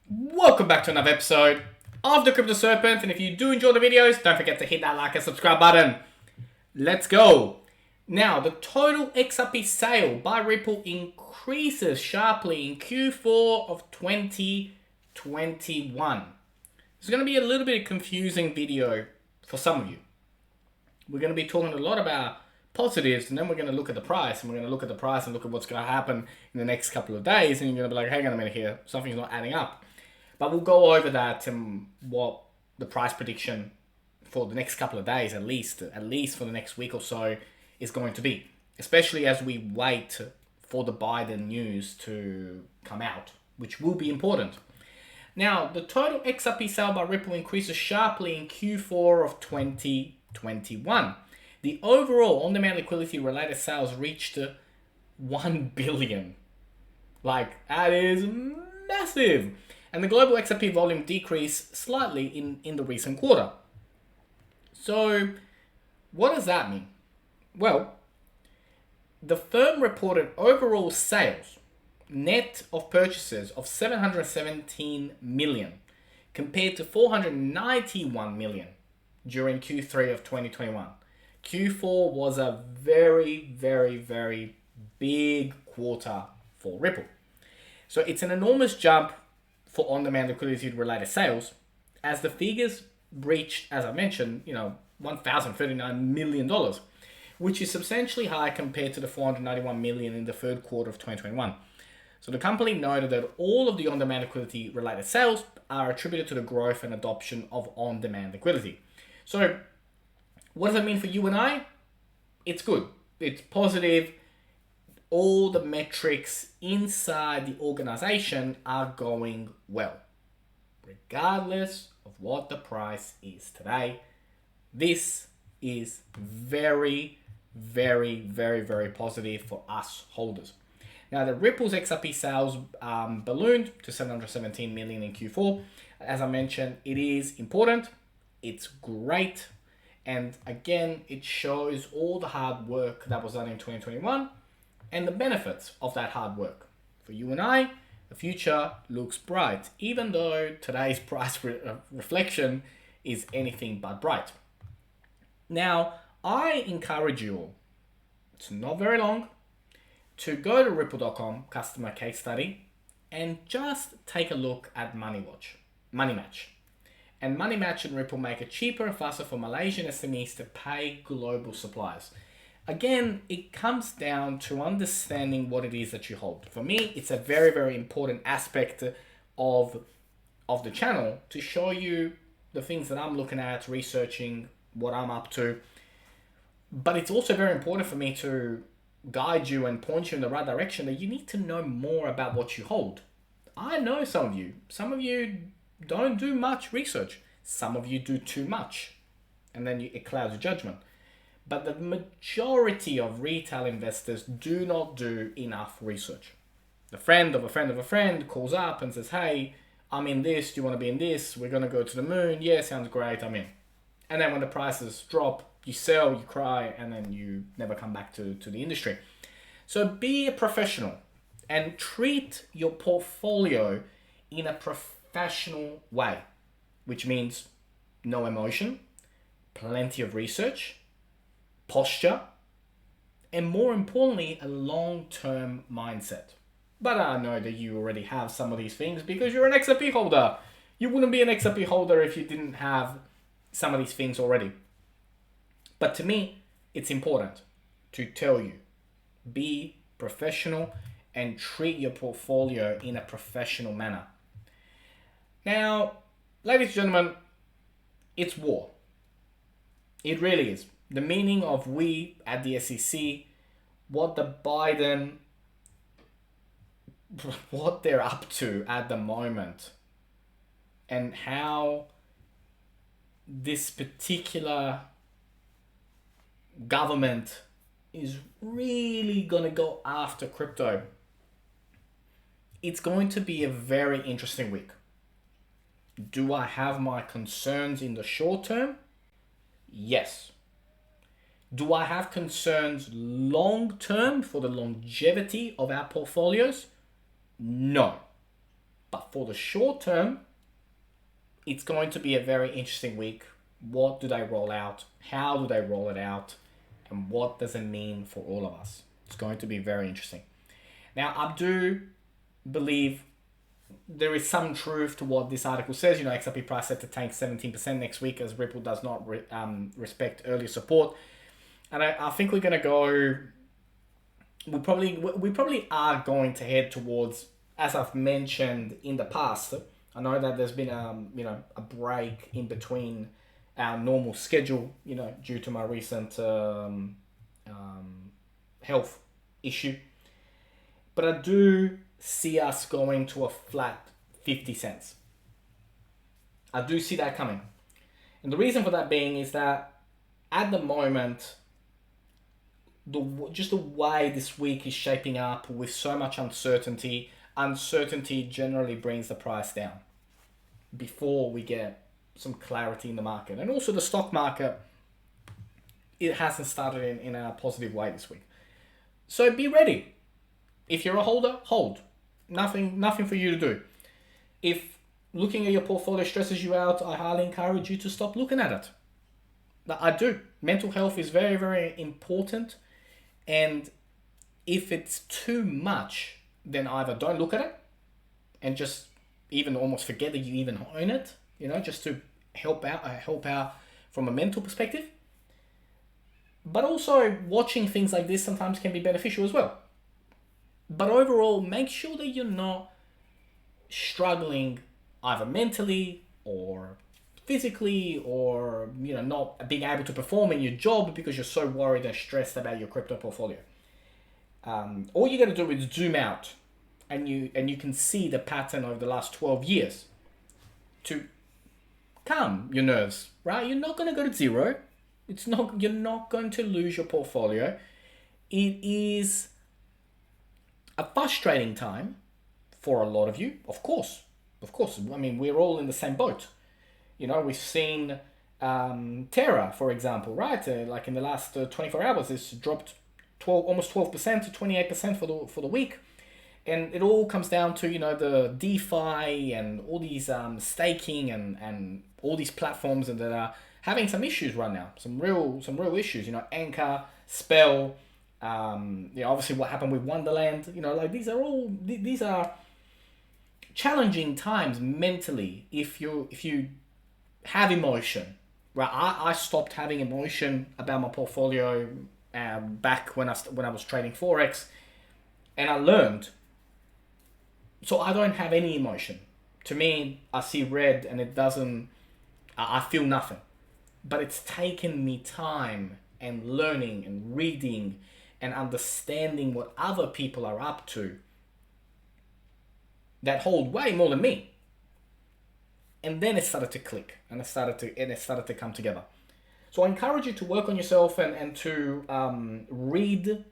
Welcome back to another episode of the Crypto Serpent, and if you do enjoy the videos, don't forget to hit that like and subscribe button. Let's go. Now, the total XRP sale by Ripple increases sharply in Q4 of 2021. It's going to be a little bit confusing video for some of you. We're going to be talking a lot about positives, and then we're going to look at the price, and we're going to look at the price and look at what's going to happen in the next couple of days, and you're going to be like, hang on a minute here, something's not adding up. But we'll go over that and what the price prediction for the next couple of days, at least for the next week or so, is going to be. Especially as we wait for the Biden news to come out, which will be important. Now, the total XRP sale by Ripple increases sharply in Q4 of 2021. The overall on-demand liquidity related sales reached 1 billion. That is massive. And the global XRP volume decreased slightly in the recent quarter. So, what does that mean? Well, the firm reported overall sales, net of purchases, of 717 million, compared to 491 million during Q3 of 2021. Q4 was a very, very, very big quarter for Ripple. So it's an enormous jump for on-demand liquidity related sales, as the figures breached, as I mentioned, $1,039 million, which is substantially higher compared to the 491 million in the third quarter of 2021. So the company noted that all of the on-demand liquidity related sales are attributed to the growth and adoption of on-demand liquidity. So what does that mean for you and I? It's good. It's positive. All the metrics inside the organization are going well, regardless of what the price is today. This is very, very, very, very positive for us holders. Now, the Ripple's XRP sales ballooned to 717 million in Q4. As I mentioned, it is important. It's great. And again, it shows all the hard work that was done in 2021 and the benefits of that hard work. For you and I, the future looks bright, even though today's price reflection is anything but bright. Now, I encourage you all, it's not very long, to go to ripple.com, customer case study, and just take a look at Money Match. And Money Match and Ripple make it cheaper and faster for Malaysian SMEs to pay global suppliers. Again, it comes down to understanding what it is that you hold. For me, it's a very, very important aspect of the channel to show you the things that I'm looking at, researching, what I'm up to. But it's also very important for me to guide you and point you in the right direction, that you need to know more about what you hold. I know some of you. Some of you don't do much research. Some of you do too much. And then it clouds your judgment. But the majority of retail investors do not do enough research. The friend of a friend of a friend calls up and says, hey, I'm in this, do you want to be in this? We're going to go to the moon. Yeah, sounds great, I'm in. And then when the prices drop, you sell, you cry, and then you never come back to the industry. So be a professional and treat your portfolio in a professional way, which means no emotion, plenty of research, posture, and more importantly, a long-term mindset. But I know that you already have some of these things because you're an XRP holder. You wouldn't be an XRP holder if you didn't have some of these things already. But to me, it's important to tell you, be professional and treat your portfolio in a professional manner. Now, ladies and gentlemen, it's war. It really is. The meaning of we at the SEC, what they're up to at the moment, and how this particular government is really going to go after crypto. It's going to be a very interesting week. Do I have my concerns in the short term? Yes. Do I have concerns long term for the longevity of our portfolios? No. But for the short term, it's going to be a very interesting week. What do they roll out? How do they roll it out? And what does it mean for all of us? It's going to be very interesting. Now, I do believe there is some truth to what this article says. XRP price set to tank 17% next week as Ripple does not respect earlier support. And I think we're going to go... We probably are going to head towards, as I've mentioned in the past, I know that there's been a break in between our normal schedule, due to my recent health issue. But I do see us going to a flat 50 cents. I do see that coming. And the reason for that being is that at the moment, just the way this week is shaping up with so much uncertainty generally brings the price down before we get some clarity in the market. And also the stock market, it hasn't started in a positive way this week. So be ready. If you're a holder, hold. Nothing for you to do. If looking at your portfolio stresses you out, I highly encourage you to stop looking at it. I do. Mental health is very, very important. And if it's too much, then either don't look at it and just even almost forget that you even own it, just to help out from a mental perspective. But also watching things like this sometimes can be beneficial as well. But overall, make sure that you're not struggling either mentally or physically, or not being able to perform in your job because you're so worried and stressed about your crypto portfolio. All you got to do is zoom out, and you can see the pattern over the last 12 years to calm your nerves, right? You're not going to go to zero. You're not going to lose your portfolio. It is a frustrating time for a lot of you, of course. I mean, we're all in the same boat. We've seen Terra, for example, right? Like in the last 24 hours, it's dropped almost 12% to 28% for the week. And it all comes down to, the DeFi and all these staking and all these platforms that are having some issues right now. Some real issues, Anchor, Spell, obviously what happened with Wonderland, these are challenging times mentally if you have emotion, right? I stopped having emotion about my portfolio back when I was trading Forex, and I learned. So I don't have any emotion. To me, I see red and I feel nothing. But it's taken me time and learning and reading and understanding what other people are up to that hold way more than me. And then it started to click, and it started to come together. So I encourage you to work on yourself and to read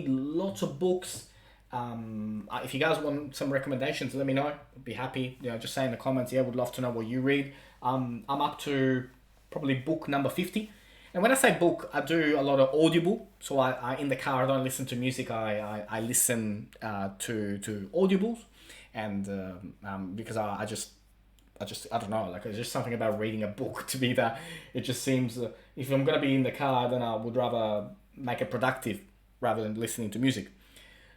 lots of books. If you guys want some recommendations, let me know. I'd be happy. Just say in the comments. Would love to know what you read. I'm up to probably book number 50. And when I say book, I do a lot of Audible. So I in the car, I don't listen to music. I listen to audibles, and because I don't know, like, it's just something about reading a book to me that it just seems, if I'm going to be in the car, then I would rather make it productive rather than listening to music.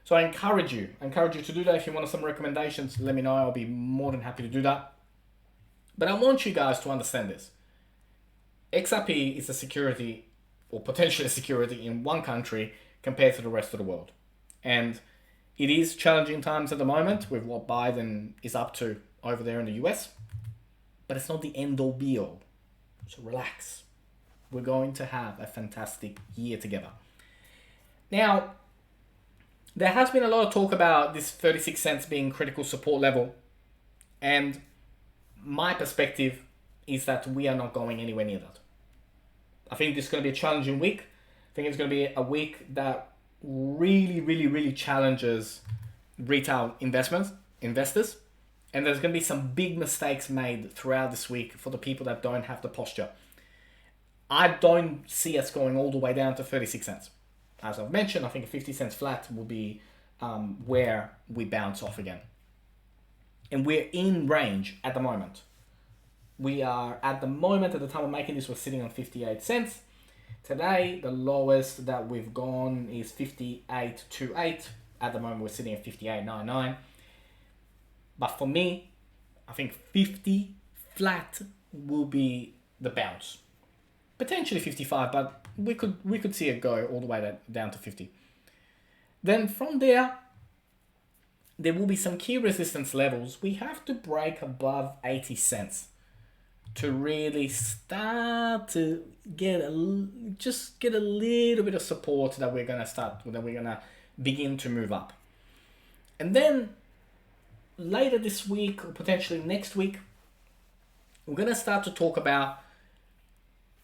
So I encourage you to do that. If you want some recommendations, let me know. I'll be more than happy to do that. But I want you guys to understand this. XRP is a security, or potentially a security, in one country compared to the rest of the world. And it is challenging times at the moment with what Biden is up to over there in the US. But it's not the end-all be-all. So relax. We're going to have a fantastic year together. Now, there has been a lot of talk about this 36 cents being critical support level. And my perspective is that we are not going anywhere near that. I think this is going to be a challenging week. I think it's going to be a week that really challenges retail investors. And there's going to be some big mistakes made throughout this week for the people that don't have the posture. I don't see us going all the way down to 36 cents. As I've mentioned, I think a 50 cents flat will be where we bounce off again. And we're in range at the moment. We are at the moment, at the time of making this, we're sitting on 58 cents. Today, the lowest that we've gone is 58.28. At the moment, we're sitting at 58.99. But for me, I think 50 flat will be the bounce. Potentially 55, but we could see it go all the way down to 50. Then from there will be some key resistance levels. We have to break above 80 cents to really start to get a little bit of support that we're gonna begin to move up. And then later this week, or potentially next week, we're gonna start to talk about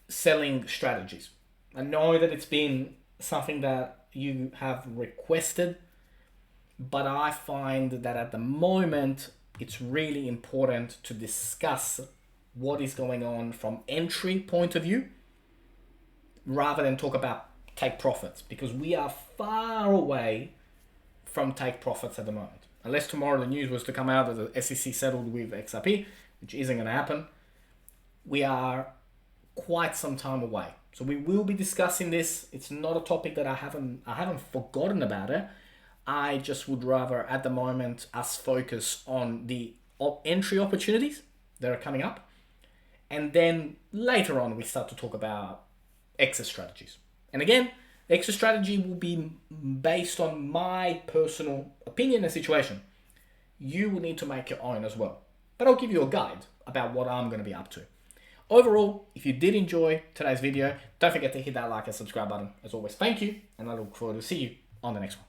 selling strategies. I know that it's been something that you have requested, but I find that at the moment it's really important to discuss what is going on from entry point of view rather than talk about take profits, because we are far away from take profits at the moment. Unless tomorrow the news was to come out that the SEC settled with Xrp, which isn't going to happen, we are quite some time away. So we will be discussing this. It's not a topic that I haven't forgotten about it. I just would rather at the moment us focus on the entry opportunities that are coming up. And then later on, we start to talk about exit strategies. And again, the exit strategy will be based on my personal opinion and situation. You will need to make your own as well. But I'll give you a guide about what I'm going to be up to. Overall, if you did enjoy today's video, don't forget to hit that like and subscribe button. As always, thank you, and I look forward to see you on the next one.